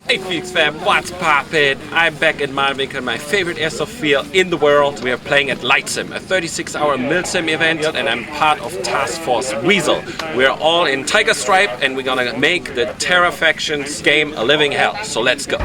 Hey Phoenix fam, what's poppin'? I'm back in Malvika, my favorite airsoft field in the world. We are playing at LightSim, a 36-hour Milsim event, and I'm part of Task Force Weasel. We're all in Tiger Stripe and we're gonna make the Terror Factions game a living hell. So let's go.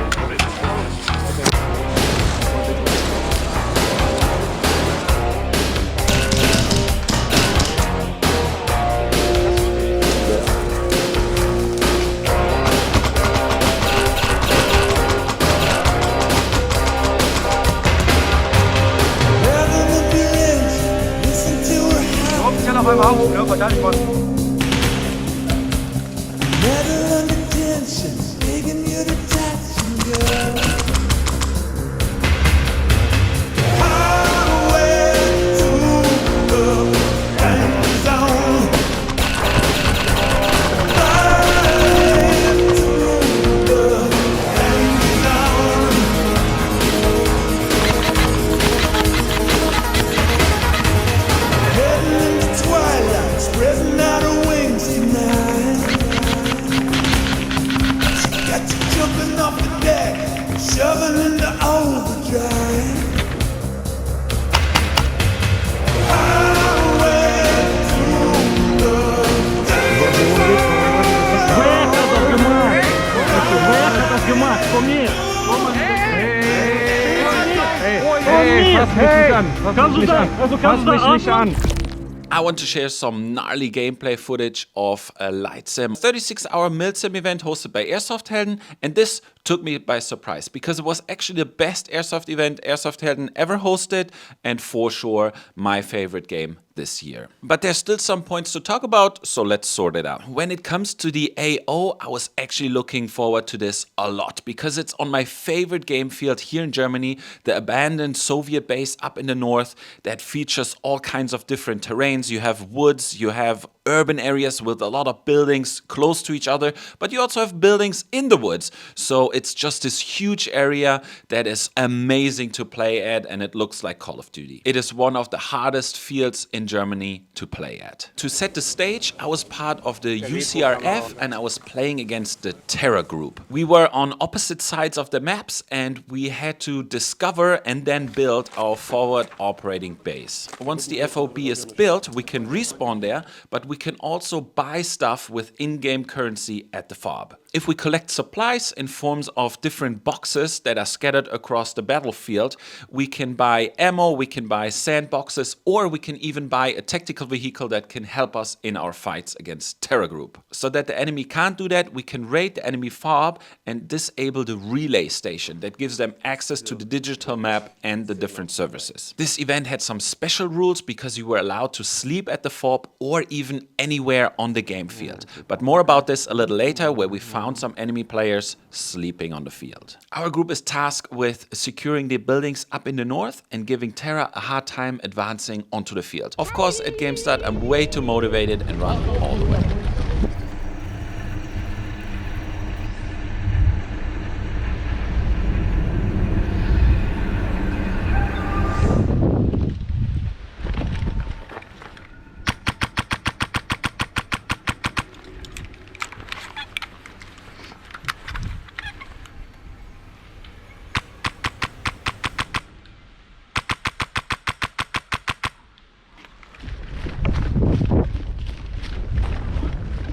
I want to share some gnarly gameplay footage of a LightSim 36-hour Milsim event hosted by Airsoft Helden, and this took me by surprise because it was actually the best Airsoft event Airsoft Helden ever hosted, and for sure my favorite game this year. But there's still some points to talk about, so let's sort it out. When it comes to the AO, I was actually looking forward to this a lot because it's on my favorite game field here in Germany, the abandoned Soviet base up in the north that features all kinds of different terrains. You have woods, you have urban areas with a lot of buildings close to each other, but you also have buildings in the woods. So it's just this huge area that is amazing to play at, and it looks like Call of Duty. It is one of the hardest fields in Germany to play at. To set the stage, I was part of the UCRF and I was playing against the Terror Group. We were on opposite sides of the maps and we had to discover and then build our forward operating base. Once the FOB is built, we can respawn there, but we can also buy stuff with in-game currency at the FOB. If we collect supplies in forms of different boxes that are scattered across the battlefield, we can buy ammo, we can buy sandboxes, or we can even buy a tactical vehicle that can help us in our fights against Terror Group. So that the enemy can't do that, we can raid the enemy FOB and disable the relay station that gives them access to the digital map and the different services. This event had some special rules because you were allowed to sleep at the FOB or even anywhere on the game field. But more about this a little later, where we found some enemy players sleeping on the field. Our group is tasked with securing the buildings up in the north and giving Terra a hard time advancing onto the field. Of course, at game start, I'm way too motivated and run all the way.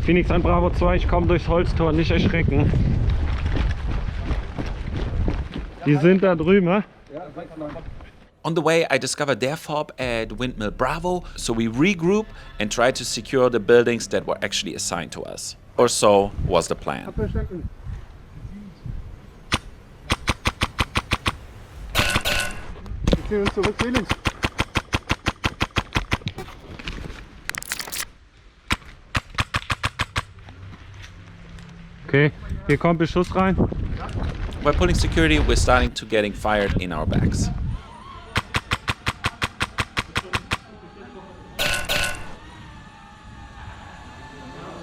Phoenix an Bravo 2, ich komme durchs Holztor, nicht erschrecken. Die sind da drüben, ne? On the way, I discovered their FOB at Windmill Bravo, so we regroup and try to secure the buildings that were actually assigned to us. Or so was the plan. Wir ziehen uns zurück, Phoenix. Okay, hier kommt Beschuss rein. By pulling security, we're starting to getting fired in our backs.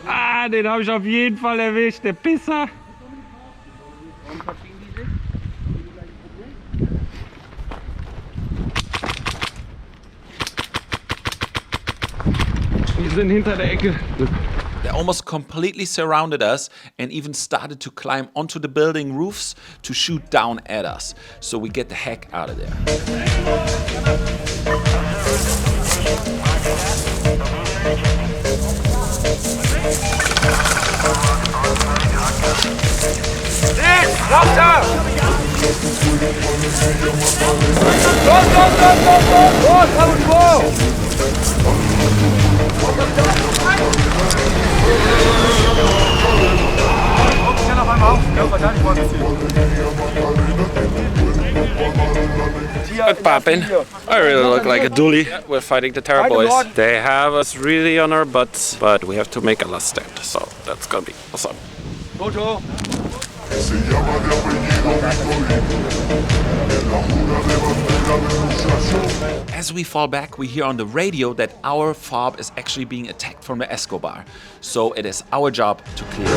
Ah, den habe ich auf jeden Fall erwischt, der Pisser. Die sind hinter der Ecke. The almost completely surrounded us and even started to climb onto the building roofs to shoot down at us. So we get the heck out of there. Good popping. I really look like a doolie. We're fighting the Terror boys. They have us really on our butts, but we have to make a last stand, so that's gonna be awesome. As we fall back, we hear on the radio that our FOB is actually being attacked from the Escobar. So it is our job to clear it.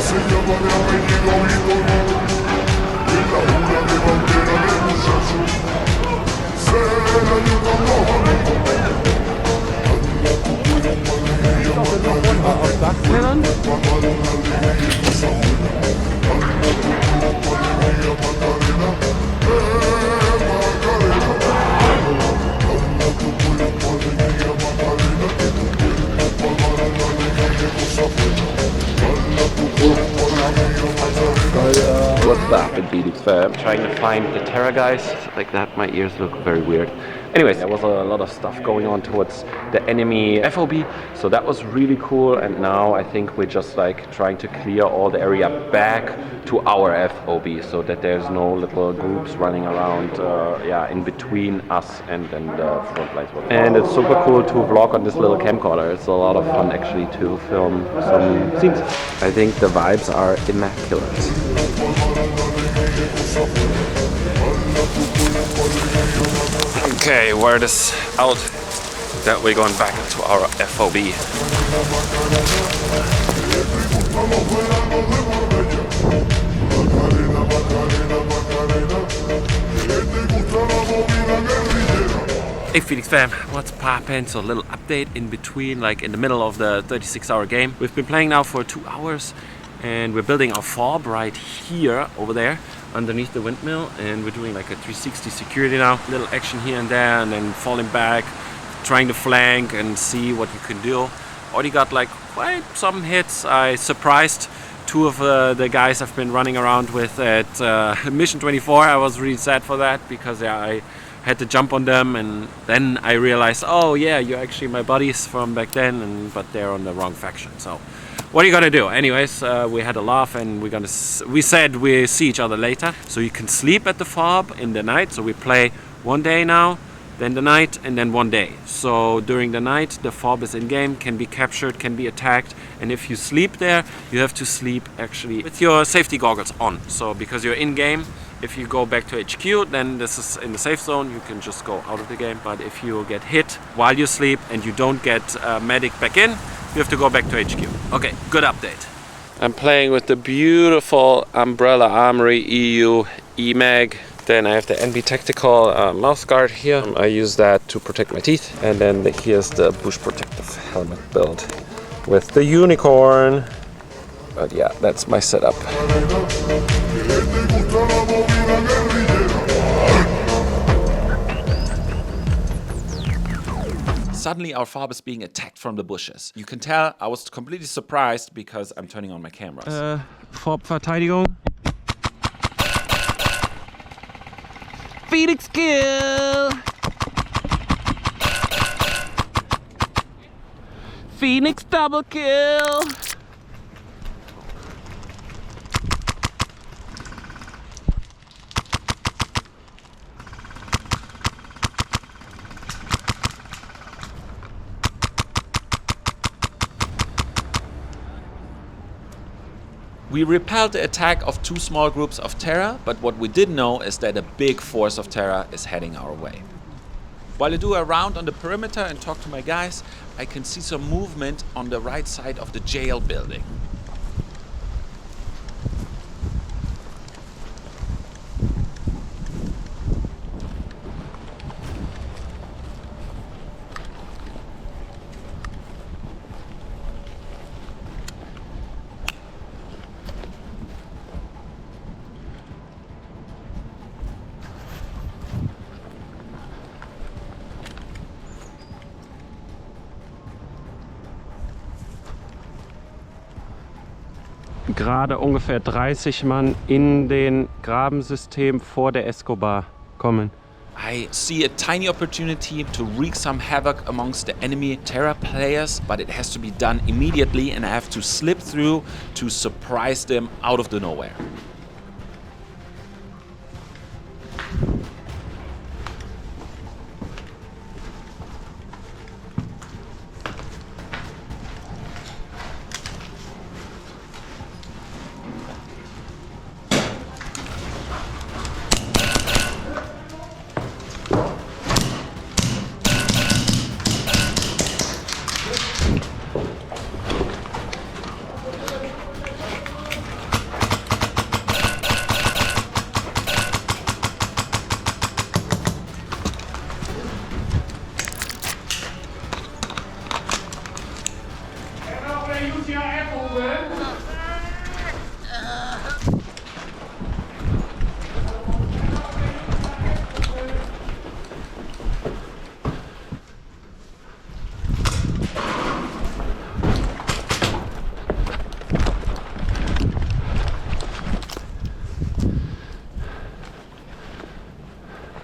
What's up in PhoenixFab? Trying to find the Terror guys. Like that, my ears look very weird. Anyways, there was a lot of stuff going on towards the enemy FOB, so that was really cool. And now I think we're just like trying to clear all the area back to our FOB, so that there's no little groups running around, in between us and the front lines. And it's super cool to vlog on this little camcorder. It's a lot of fun actually to film some scenes. I think the vibes are immaculate. Okay, word is out that we're going back into our FOB. Hey Phoenix fam, what's poppin'? So a little update in between, like in the middle of the 36-hour game. We've been playing now for 2 hours and we're building our FOB right here, over there, underneath the windmill, and we're doing like a 360 security now. Little action here and there, and then falling back, trying to flank and see what you can do. Already got like quite some hits. I surprised 2 of the guys I've been running around with at Mission 24. I was really sad for that because I had to jump on them, and then I realized, oh yeah, you're actually my buddies from back then, but they're on the wrong faction. So what are you gonna do? Anyways, we had a laugh, and we said we see each other later. So you can sleep at the FOB in the night. So we play one day now, then the night, and then one day. So during the night, the FOB is in game, can be captured, can be attacked, and if you sleep there, you have to sleep actually with your safety goggles on. So because you're in game, if you go back to HQ, then this is in the safe zone, you can just go out of the game. But if you get hit while you sleep and you don't get medic back in, you have to go back to HQ. Okay, good update. I'm playing with the beautiful Umbrella Armory EU E-Mag. Then I have the NB Tactical mouth guard here. I use that to protect my teeth. And then here's the bush protective helmet build with the unicorn. But yeah, that's my setup. Suddenly our FOB is being attacked from the bushes. You can tell I was completely surprised because I'm turning on my cameras. FOB-Verteidigung. Phoenix kill! Phoenix double kill! We repelled the attack of 2 small groups of Terra, but what we didn't know is that a big force of Terra is heading our way. While I do a round on the perimeter and talk to my guys, I can see some movement on the right side of the jail building. gerade ungefähr 30 Mann in den Grabensystem vor der Escobar kommen. I see a tiny opportunity to wreak some havoc amongst the enemy Terra players, but it has to be done immediately and I have to slip through to surprise them out of the nowhere.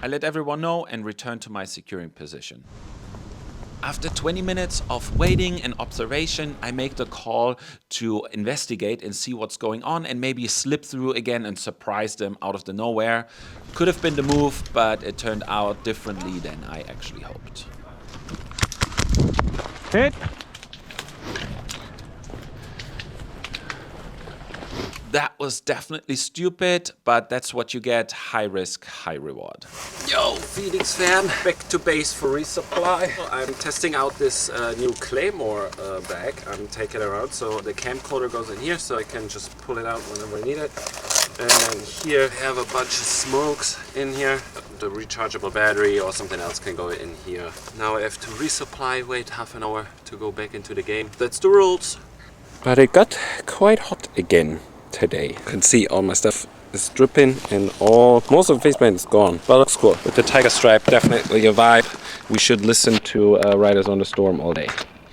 I let everyone know and return to my securing position. After 20 minutes of waiting and observation, I make the call to investigate and see what's going on and maybe slip through again and surprise them out of the nowhere. Could have been the move, but it turned out differently than I actually hoped. Hit! That was definitely stupid, but that's what you get. High risk, high reward. Yo, Phoenix fam, back to base for resupply. I'm testing out this new Claymore bag. I'm taking it around, so the camcorder goes in here, so I can just pull it out whenever I need it. And here I have a bunch of smokes in here. The rechargeable battery or something else can go in here. Now I have to resupply, wait half an hour to go back into the game. That's the rules. But it got quite hot again today. You can see all my stuff is dripping and most of the face paint is gone, but looks cool. With the tiger stripe, definitely a vibe. We should listen to Riders on the Storm all day.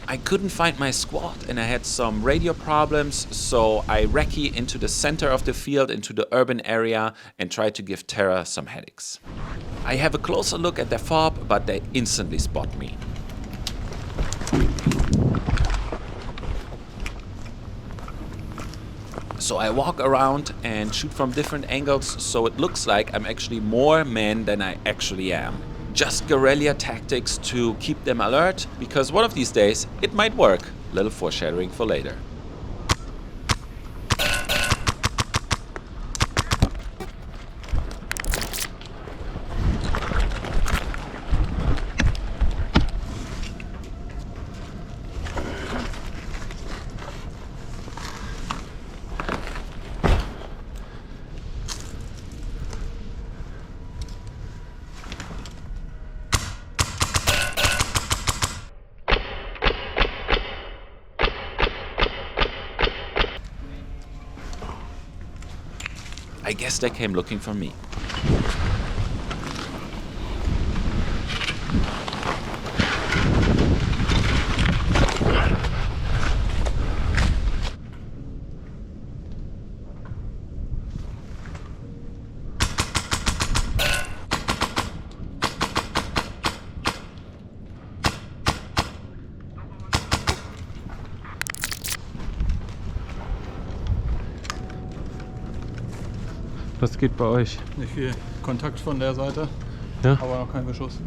I couldn't find my squad and I had some radio problems, so I recce into the center of the field, into the urban area, and tried to give Terra some headaches. I have a closer look at their FOB, but they instantly spot me. So I walk around and shoot from different angles, so it looks like I'm actually more men than I actually am. Just guerrilla tactics to keep them alert, because one of these days it might work. Little foreshadowing for later. I guess they came looking for me. Was geht bei euch? Nicht viel Kontakt von der Seite, Ja? aber noch kein Beschuss.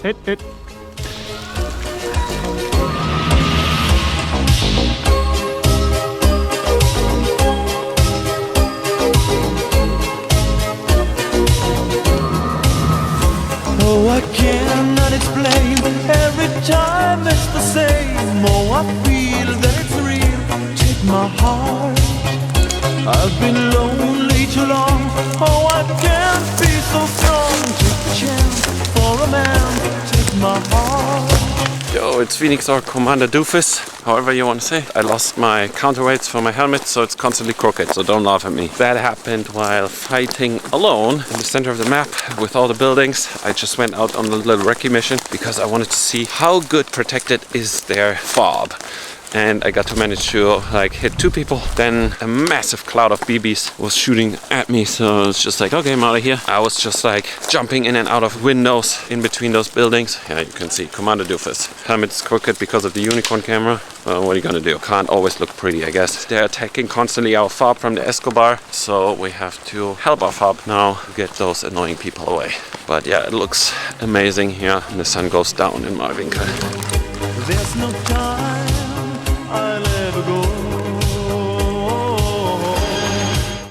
Hit. Oh, I cannot explain. Every time it's the same. Oh, I feel that it's real. Take my heart. I've been lonely too long. Oh, I can't be so strong. Take a chance for a man. Take my heart. Yo, it's Phoenix or Commander Doofus, however you want to say. I lost my counterweights for my helmet, so it's constantly crooked, so don't laugh at me. That happened while fighting alone in the center of the map with all the buildings. I just went out on a little recce mission because I wanted to see how good protected is their FOB. And I got to manage to hit 2 people. Then a massive cloud of BBs was shooting at me, so I was just like, okay, I'm out of here. I was just jumping in and out of windows in between those buildings. Yeah, you can see Commander Doofus. Helmet's crooked because of the unicorn camera. Well, what are you gonna do? Can't always look pretty, I guess. They're attacking constantly our FOB from the Escobar, so we have to help our FOB now get those annoying people away. But yeah, it looks amazing here, and the sun goes down in my winkel. There's no time I'll ever go.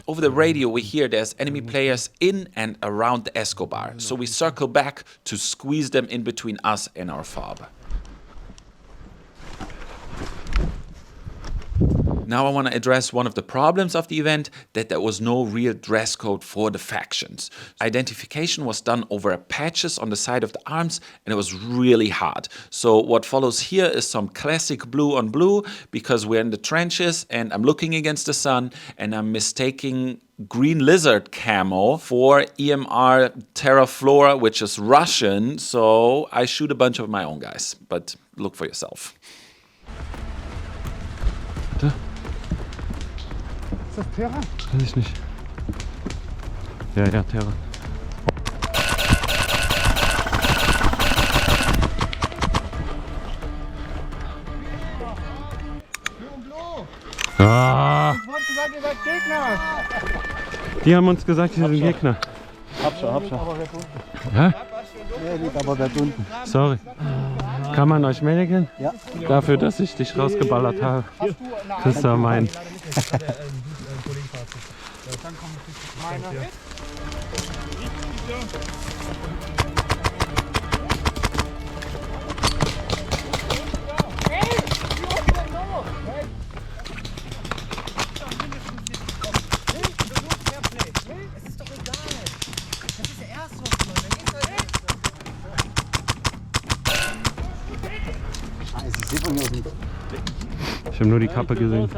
Over the radio we hear there's enemy players in and around the Escobar, so we circle back to squeeze them in between us and our FOB. Now I want to address one of the problems of the event, that there was no real dress code for the factions. Identification was done over patches on the side of the arms, and it was really hard. So what follows here is some classic blue on blue, because we're in the trenches and I'm looking against the sun and I'm mistaking green lizard camo for EMR Terra Flora, which is Russian, so I shoot a bunch of my own guys, but look for yourself. Ist das Terra? Weiß ich nicht. Ja, Terra. Ah! Ich wollte gesagt, ihr seid Gegner! Die haben uns gesagt, wir sind Gegner. Hab schon. Hä? Nee, liegt aber dort unten. Sorry. Kann man euch melden? Ja. Dafür, dass ich dich rausgeballert habe. Kriegst du meinen. Ich habe nur die Kappe gesehen.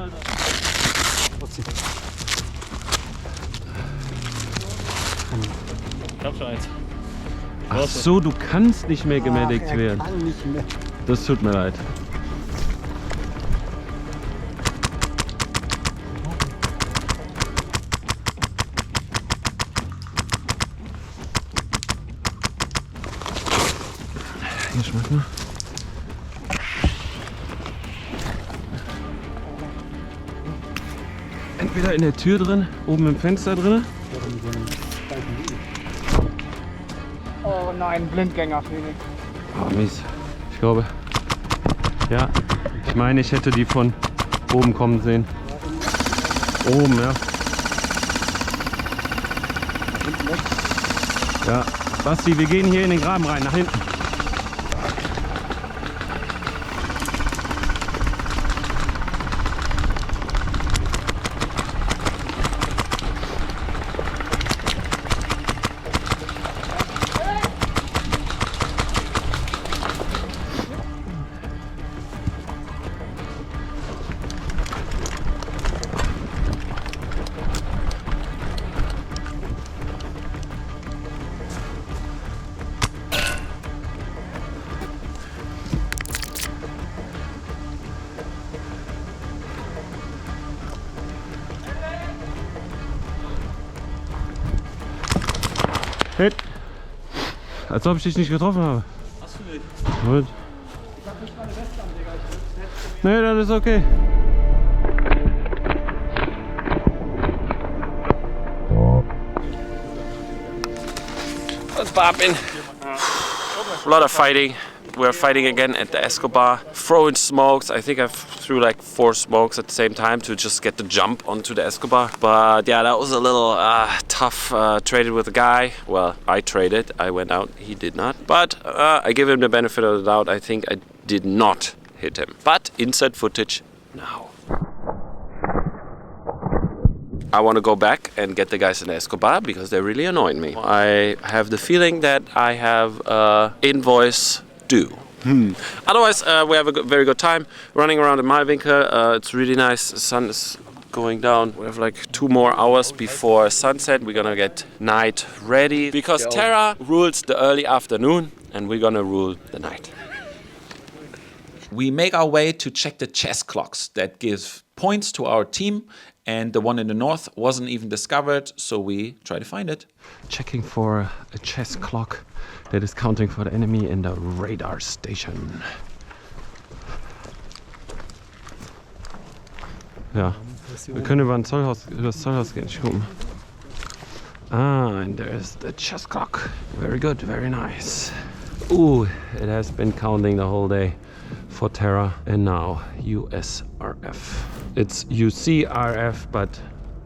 Ich hab schon eins. Ach so, du kannst nicht mehr gemeldet werden. Das tut mir leid. Hier, schmeck mal. Entweder in der Tür drin, oben im Fenster drin. Oh nein, Blindgänger, Phoenix. Ah, mies. Ich glaube. Ja. Ich meine, ich hätte die von oben kommen sehen. Oben, ja. Ja. Basti, wir gehen hier in den Graben rein, nach hinten. Hit. Als ob ich dich nicht getroffen habe. Hast du nicht? Gut. Ich hab nicht meine Weste an, Digga. Nee, das ist okay. Was war bin? A lot of fighting. We're fighting again at the Escobar, throwing smokes. I think I threw like 4 smokes at the same time to just get the jump onto the Escobar. But yeah, that was a little tough. Traded with a guy. Well, I traded. I went out. He did not. But I give him the benefit of the doubt. I think I did not hit him. But inside footage now. I want to go back and get the guys in the Escobar because they're really annoying me. I have the feeling that I have invoice due. Otherwise, we have a very good time running around in Malwinkel. It's really nice. The sun is going down. We have like 2 more hours before sunset. We're gonna get night ready because Terra rules the early afternoon and we're gonna rule the night. We make our way to check the chess clocks that give points to our team, and the one in the north wasn't even discovered, so we try to find it. Checking for a chess clock that is counting for the enemy in the radar station. Ja, wir können über das Zollhaus gehen. Ich gucken. Ah, and there's the chess clock. Very good, very nice. Ooh, it has been counting the whole day for Terra, and now USRF. It's UCRF, but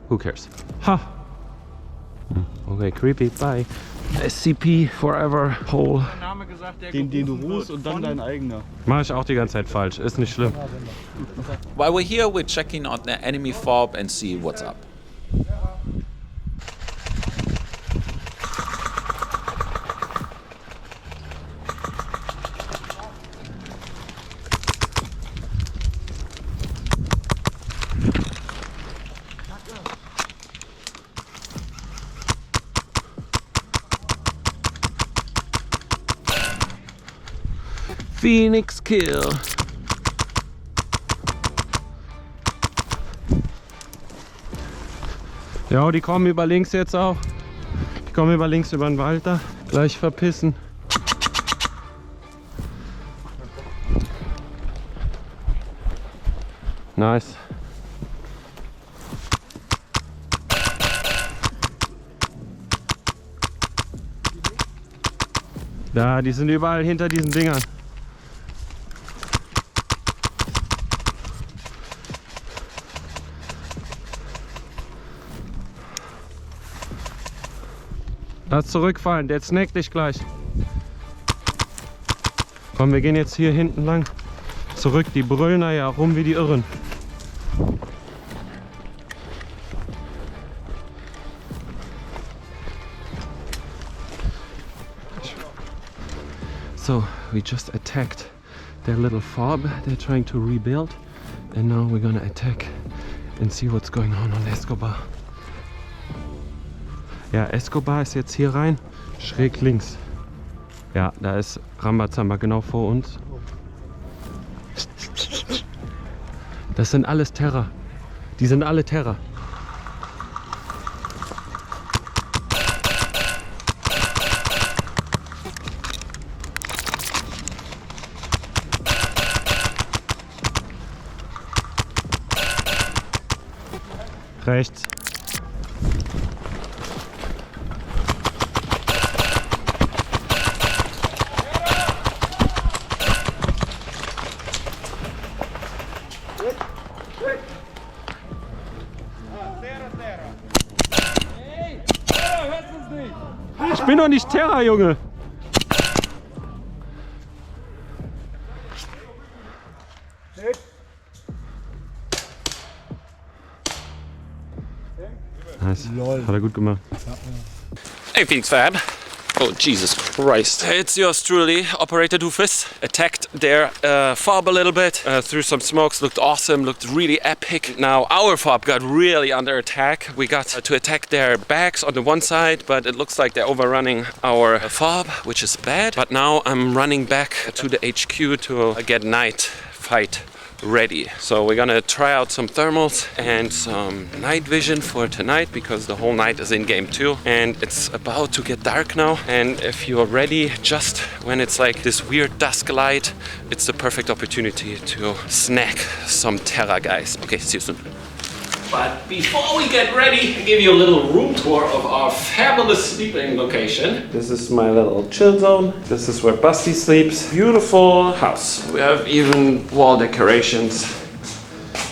who cares? Ha! Okay, creepy, bye. SCP forever, whole. Den du rufst und dann dein eigener. Mach ich auch die ganze Zeit falsch, ist nicht schlimm. While we're here, we're checking on the enemy FOB and see what's up. Phoenix Kill. Ja, die kommen über links jetzt auch. Die kommen über links über den Wald da. Gleich verpissen. Nice. Da, die sind überall hinter diesen Dingern. Lass zurückfallen, der snackt dich gleich. Komm, wir gehen jetzt hier hinten lang. Zurück, die brüllen da ja rum wie die Irren. So, we just attacked their little FOB. They're trying to rebuild. And now we're gonna attack and see what's going on Escobar. Ja, Escobar ist jetzt hier rein, schräg links. Ja, da ist Rambazamba genau vor uns. Das sind alles Terra. Die sind alle Terra. Rechts. Ich bin doch nicht Terra, Junge! Nice. Hat er gut gemacht. Hey, Phoenix Fab. Oh, Jesus Christ. It's yours truly, Operator Doofus. Attacked their FOB a little bit, threw some smokes, looked awesome, looked really epic. Now our FOB got really under attack. We got to attack their backs on the one side, but it looks like they're overrunning our FOB, which is bad. But now I'm running back to the HQ to get night fight ready. So we're gonna try out some thermals and some night vision for tonight because the whole night is in game 2 and it's about to get dark now, and if you're ready just when it's like this weird dusk light, it's the perfect opportunity to snack some Terra, guys. Okay, see you soon. But before we get ready, I'll give you a little room tour of our fabulous sleeping location. This is my little chill zone. This is where Busty sleeps. Beautiful house. We have even wall decorations.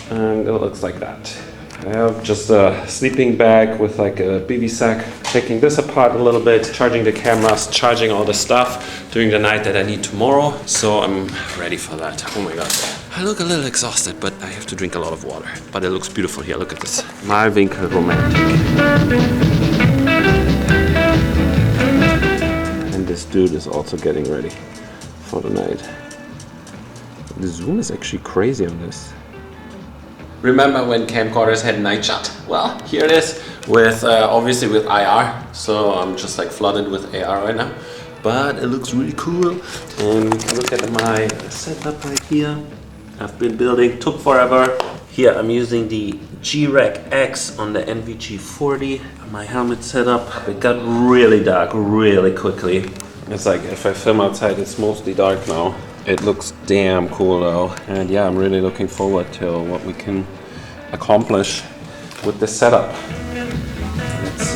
And it looks like that. I have just a sleeping bag with like a BB sack. Taking this apart a little bit, charging the cameras, charging all the stuff during the night that I need tomorrow. So I'm ready for that. Oh my god. I look a little exhausted, but I have to drink a lot of water. But it looks beautiful here. Look at this. Malwinkel romantic. And this dude is also getting ready for the night. The zoom is actually crazy on this. Remember when camcorders had night shot? Well, here it is with obviously with IR. So I'm just like flooded with AR right now. But it looks really cool. And we can look at my setup right here. I've been building, took forever. Here I'm using the G-Rec X on the NVG40. My helmet setup. It got really dark really quickly. It's like if I film outside, it's mostly dark now. It looks damn cool though. And yeah, I'm really looking forward to what we can accomplish with this setup. Let's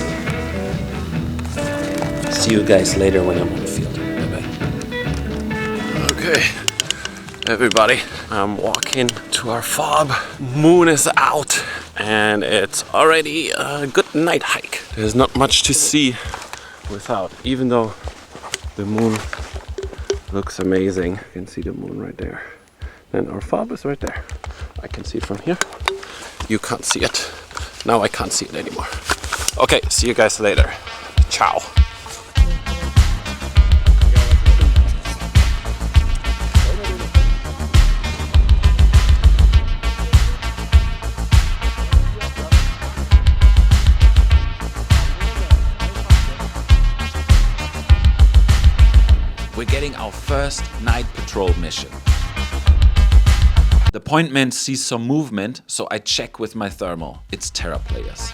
see. See you guys later when I'm on the field. Bye-bye. Okay, everybody, I'm walking to our FOB. Moon is out and it's already a good night hike. There's not much to see without, even though the moon looks amazing. You can see the moon right there. Then our FOB is right there. I can see it from here. You can't see it. Now I can't see it anymore. Okay, see you guys later. Ciao. We're getting our first night patrol mission. The pointman sees some movement, so I check with my thermal. It's Terra players.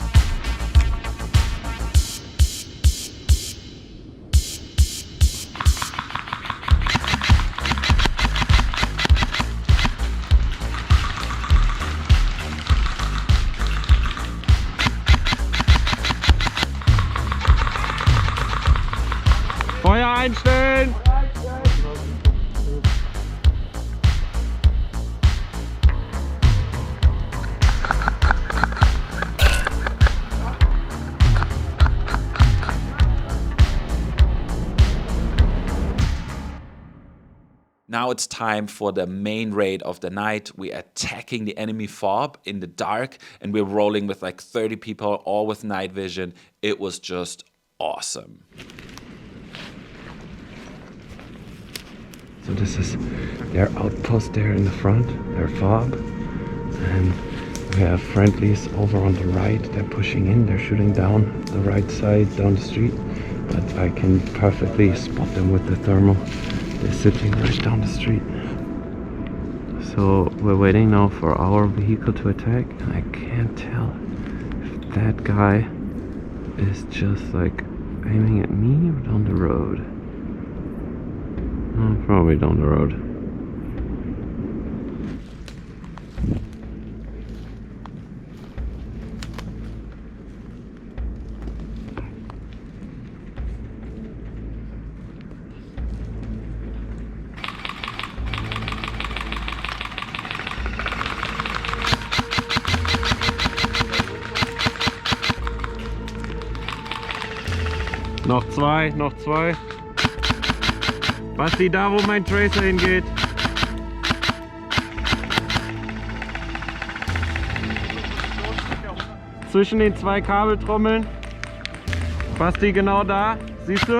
Feuer einstellen! Now it's time for the main raid of the night. We're attacking the enemy FOB in the dark and we're rolling with like 30 people, all with night vision. It was just awesome. So this is their outpost there in the front, their FOB. And we have friendlies over on the right. They're pushing in, they're shooting down the right side, down the street. But I can perfectly spot them with the thermal. They're sitting right down the street. So we're waiting now for our vehicle to attack. I can't tell if that guy is just like aiming at me or down the road. Oh, probably down the road. Noch zwei, noch zwei. Basti, da wo mein Tracer hingeht. Zwischen den zwei Kabeltrommeln. Basti, genau da. Siehst du?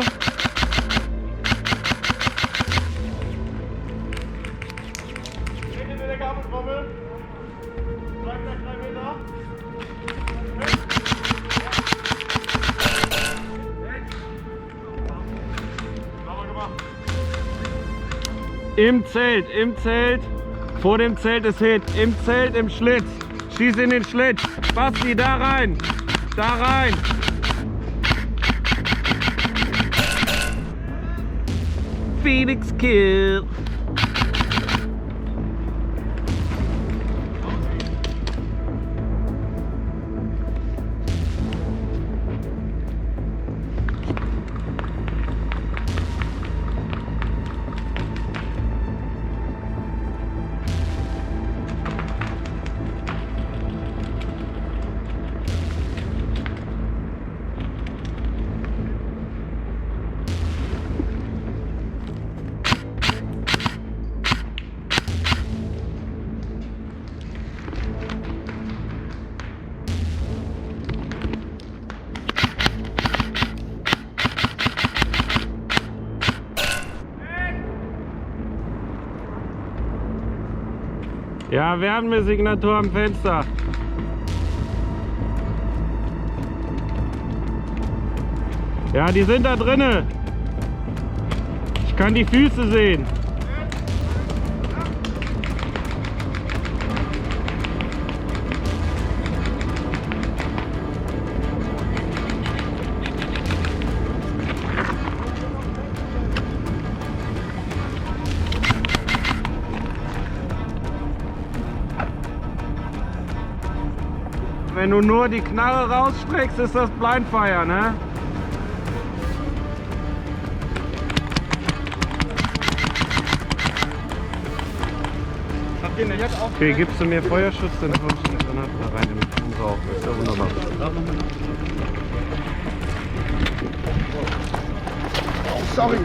Im Zelt, vor dem Zelt ist Hit, im Zelt, im Schlitz, schieß in den Schlitz, Basti, da rein, Phoenix Kill. Ja, Wärmesignatur am Fenster. Ja, die sind da drinne. Ich kann die Füße sehen. Wenn du nur die Knarre rausstreckst, ist das Blindfire, ne? Okay, gibst du mir Feuerschutz, dann kommst du da rein in Rauch. Das ist ja wunderbar. Sorry.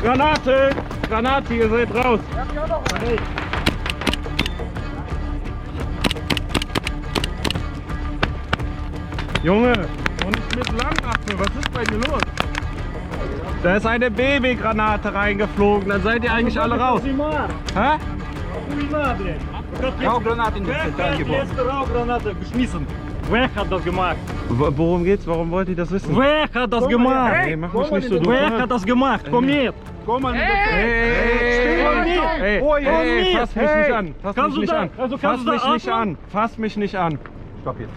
Granate! Granate, ihr seid raus! Junge, und nicht mit Langwaffe, was ist bei dir los? Da ist eine Babygranate reingeflogen, dann seid ihr eigentlich alle raus. Hä? Rauchgranaten in den Zentral geworfen. Rauchgranate geschmissen. Wer hat das gemacht? Worum geht's? Warum wollt ihr das wissen? Wer hat das gemacht? Hey, mach mich nicht so doof. Wer hat das gemacht? Komm mit! Komm mal mit Hey, fass mich nicht an. Fass mich nicht an. Also Fass kannst du mich da nicht atmen? an. Fass mich nicht an. Stopp jetzt.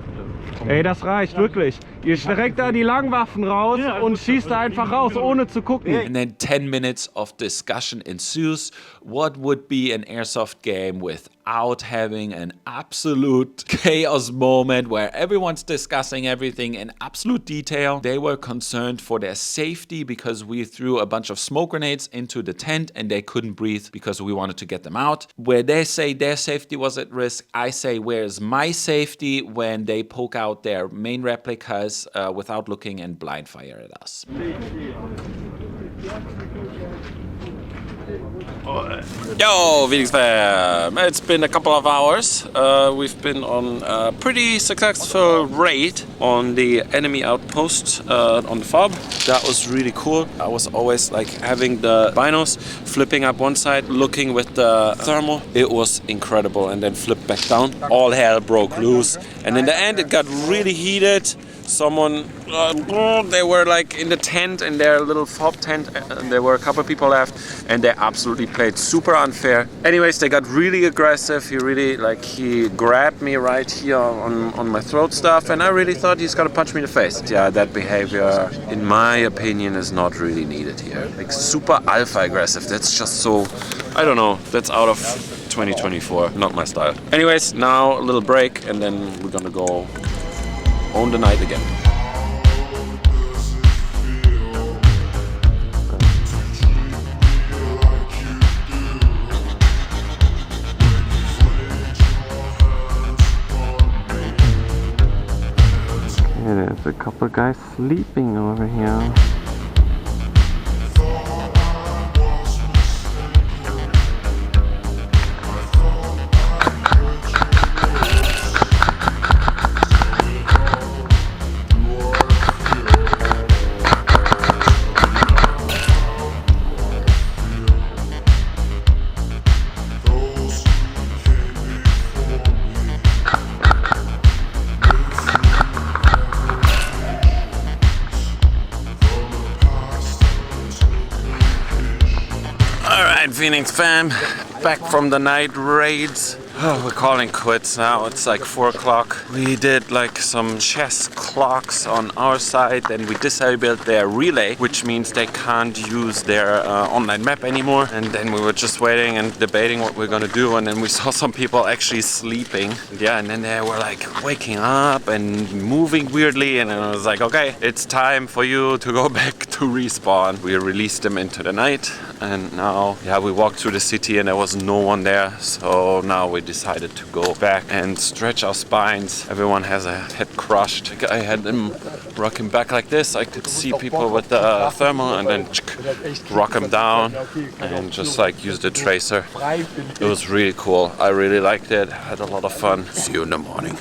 Ey, das reicht wirklich. Ihr streckt da die Langwaffen raus und schießt da einfach raus, ohne zu gucken. And then 10 minutes of discussion ensues. What would be an airsoft game without having an absolute chaos moment where everyone's discussing everything in absolute detail? They were concerned for their safety because we threw a bunch of smoke grenades into the tent and they couldn't breathe because we wanted to get them out. Where they say their safety was at risk, I say where's my safety when they poke out their main replicas without looking and blind fire at us. Yo, Phoenix fam! It's been a couple of hours. We've been on a pretty successful raid on the enemy outpost on the FOB. That was really cool. I was always like having the binos, flipping up one side, looking with the thermal. It was incredible, and then flipped back down. All hell broke loose, and in the end it got really heated. Someone, they were like in the tent, in their little FOB tent, and there were a couple of people left, and they absolutely played super unfair. Anyways, they got really aggressive. He grabbed me right here on my throat stuff, and I really thought he's gonna punch me in the face. Yeah, that behavior, in my opinion, is not really needed here. Like super alpha aggressive, that's just so, I don't know, that's out of 2024, not my style. Anyways, now a little break, and then we're gonna go own the night again. Yeah, there's a couple guys sleeping over here. Phoenix fam, back from the night raids. Oh, we're calling quits now. It's like 4 o'clock. We did like some chess clocks on our side, then we disabled their relay, which means they can't use their online map anymore. And then we were just waiting and debating what we're gonna do, and then we saw some people actually sleeping. Yeah, and then they were like waking up and moving weirdly, and I was like, okay, it's time for you to go back to respawn. We released them into the night, and now, yeah, we walked through the city and there was no one there, so now we decided to go back and stretch our spines. Everyone has a head crushed. I had them rock him back like this. I could see people with the thermal, and then rock him down and just like use the tracer. It was really cool. I really liked it. Had a lot of fun. See you in the morning.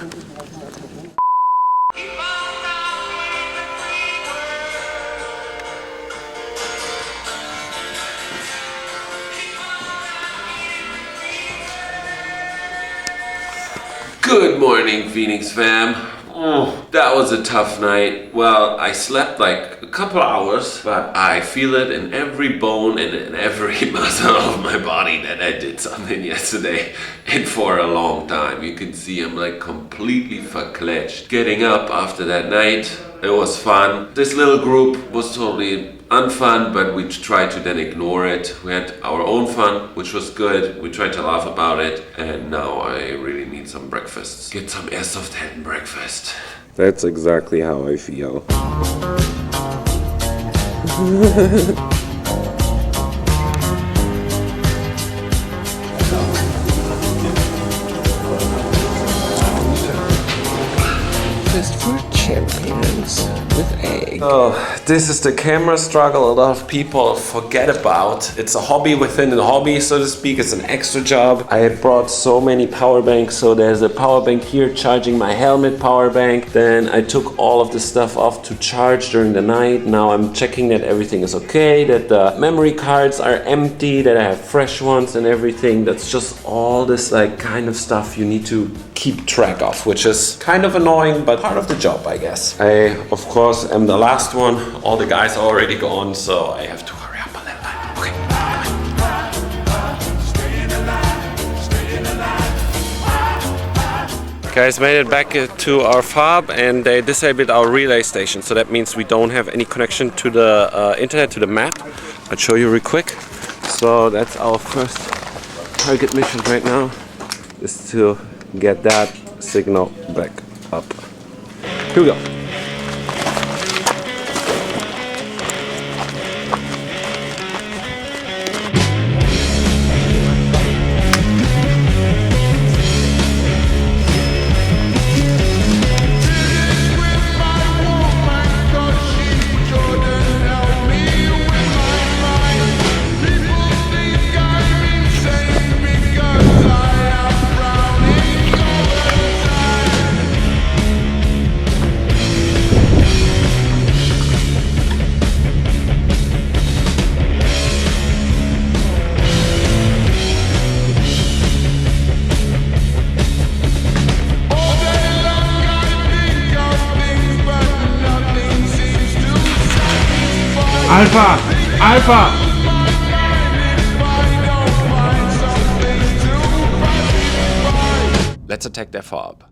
Good morning, Phoenix fam. That was a tough night. Well, I slept like a couple hours, but I feel it in every bone and in every muscle of my body that I did something yesterday and for a long time. You can see I'm like completely verkletched. Getting up after that night, it was fun. This little group was totally unfun, but we tried to then ignore it. We had our own fun, which was good. We tried to laugh about it, and now I really need some breakfast. Get some Airsoft Helden breakfast. That's exactly how I feel. Just for champions with egg. Oh, this is the camera struggle a lot of people forget about. It's a hobby within a hobby, so to speak. It's an extra job. I brought so many power banks. So there's a power bank here charging my helmet power bank. Then I took all of the stuff off to charge during the night. Now I'm checking that everything is okay, that the memory cards are empty, that I have fresh ones and everything. That's just all this like kind of stuff you need to keep track of, which is kind of annoying, but part of the job, I guess. I, of course, am the last one. All the guys are already gone, so I have to hurry up a little bit. Okay. Guys, made it back to our FOB, and they disabled our relay station, so that means we don't have any connection to the internet, to the map. I'll show you real quick. So that's our first target mission right now, is to get that signal back up. Here we go. Alpha! Alpha! Let's attack their FOB.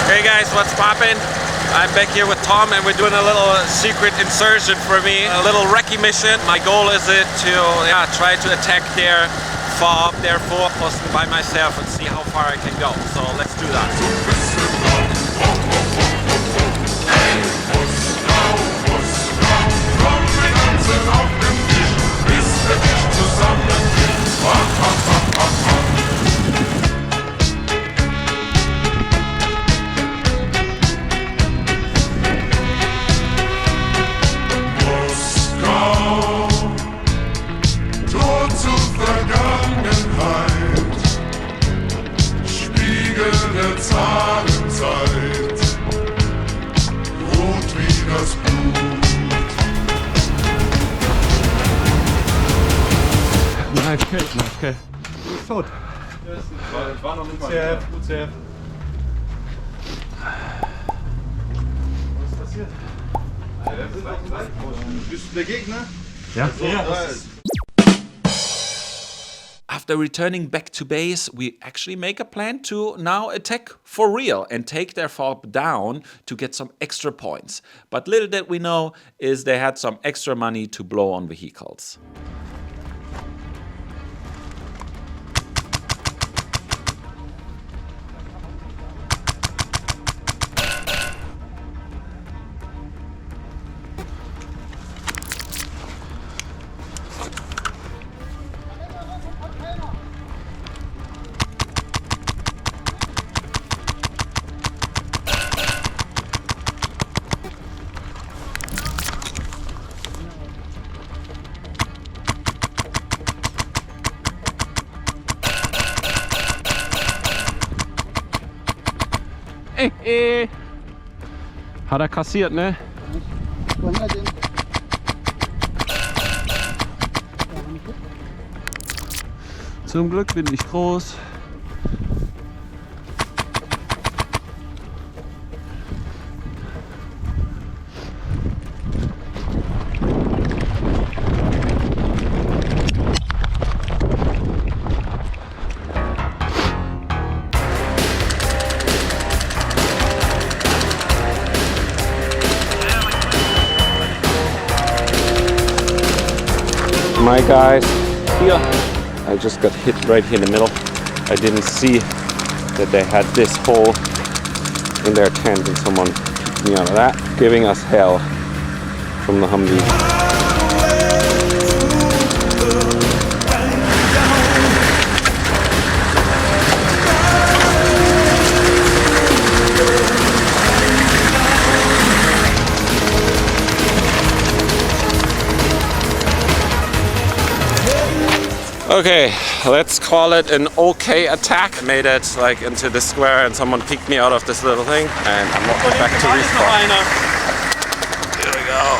Hey guys, what's poppin'? I'm back here with Tom and we're doing a little secret insertion for me, a little recce mission. My goal is to try to attack their FOB, their forepost by myself and see how far I can go. So let's do that. Knife kill. Tot. War noch nicht mal. UCF. Was ist passiert? Bist du der Gegner? Ja. After returning back to base, we actually make a plan to now attack for real and take their FOB down to get some extra points. But little that we know is they had some extra money to blow on vehicles. Hat er kassiert, ne? Zum Glück bin ich groß. My guys here, I just got hit right here in the middle. I didn't see that they had this hole in their tent and someone kicked me out of that, giving us hell from the Humvee. Okay, let's call it an okay attack. Made it like into the square and someone picked me out of this little thing and I'm walking back to respawn. Here we go.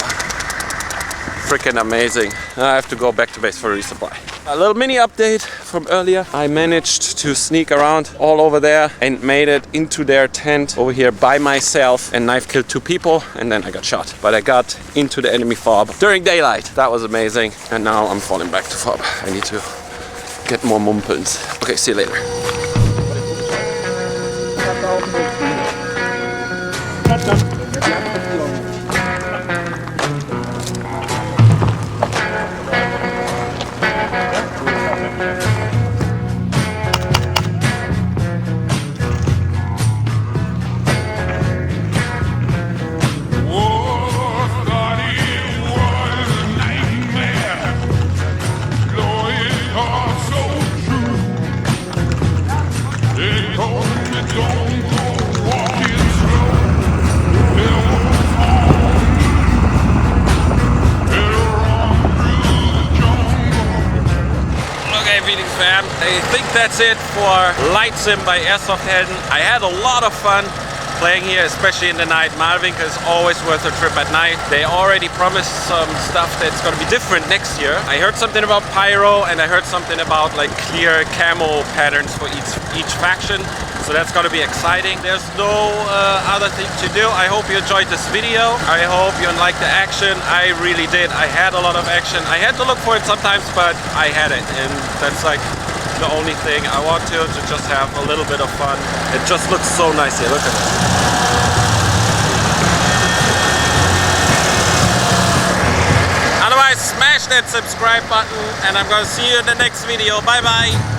Freaking amazing. I have to go back to base for a resupply. A little mini update from earlier. I managed to sneak around all over there and made it into their tent over here by myself and knife killed 2 people and then I got shot. But I got into the enemy FOB during daylight. That was amazing. And now I'm falling back to FOB. I need to get more mumpels. Okay, see you later. I think that's it for LightSim by Airsoft Helden. I had a lot of fun playing here, especially in the night. Malvinka is always worth a trip at night. They already promised some stuff that's going to be different next year. I heard something about pyro and I heard something about like clear camo patterns for each faction. So that's going to be exciting. There's no other thing to do. I hope you enjoyed this video. I hope you liked the action. I really did. I had a lot of action. I had to look for it sometimes, but I had it. And that's like the only thing. I want to just have a little bit of fun. It just looks so nice here. Look at it. Otherwise, smash that subscribe button and I'm going to see you in the next video. Bye bye.